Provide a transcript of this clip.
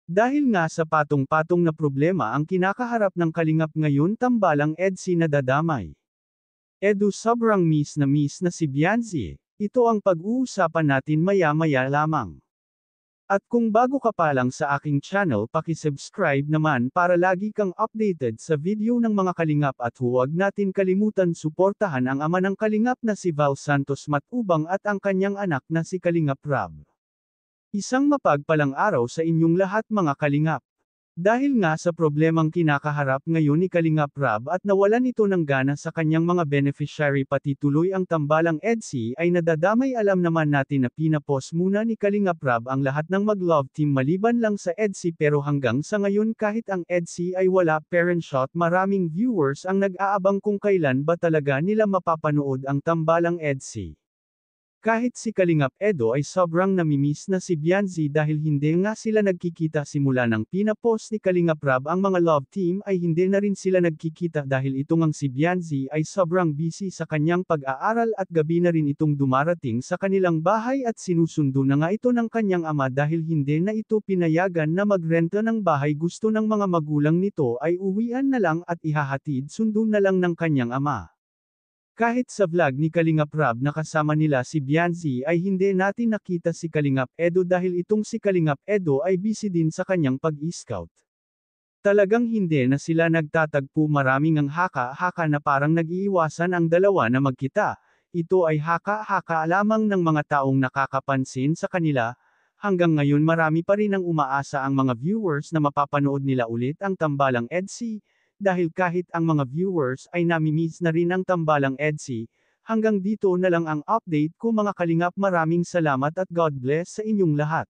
Dahil nga sa patong-patong na problema ang kinakaharap ng Kalingap ngayon tambalang EDSI nadadamay. Edu sobrang miss na si Bianzi. Ito ang pag-uusapan natin maya-maya lamang. At kung bago ka pa lang sa aking channel paki-subscribe naman para lagi kang updated sa video ng mga Kalingap at huwag natin kalimutan suportahan ang ama ng Kalingap na si Val Santos Matubang at ang kanyang anak na si Kalingap Rab. Isang mapagpalang araw sa inyong lahat mga Kalingap. Dahil nga sa problemang kinakaharap ngayon ni Kalingap Rab at nawalan ito ng gana sa kanyang mga beneficiary pati tuloy ang tambalang EDSI ay nadadamay alam naman natin na pinapost muna ni Kalingap Rab ang lahat ng mag-love team maliban lang sa EDSI pero hanggang sa ngayon kahit ang EDSI ay wala parent shot maraming viewers ang nag-aabang kung kailan ba talaga nila mapapanood ang tambalang EDSI. Kahit si Kalingap Edo ay sobrang namimiss na si Bianzi dahil hindi nga sila nagkikita simula ng pinapost ni Kalingap Rab ang mga love team ay hindi na rin sila nagkikita dahil ito ngang si Bianzi ay sobrang busy sa kanyang pag-aaral at gabi na rin itong dumarating sa kanilang bahay at sinusundo na nga ito ng kanyang ama dahil hindi na ito pinayagan na magrenta ng bahay gusto ng mga magulang nito ay uwian na lang at ihahatid sundo na lang ng kanyang ama. Kahit sa vlog ni Kalingap Rab na kasama nila si Bianzi ay hindi natin nakita si Kalingap Edo dahil itong si Kalingap Edo ay busy din sa kanyang pag-scout. Talagang hindi na sila nagtatagpo maraming ang haka-haka na parang nag-iiwasan ang dalawa na magkita. Ito ay haka-haka lamang ng mga taong nakakapansin sa kanila. Hanggang ngayon marami pa rin ang umaasa ang mga viewers na mapapanood nila ulit ang tambalang EDSI. Dahil kahit ang mga viewers ay namimiss na rin ang tambalang EDSI, hanggang dito na lang ang update ko mga Kalingap maraming salamat at God bless sa inyong lahat.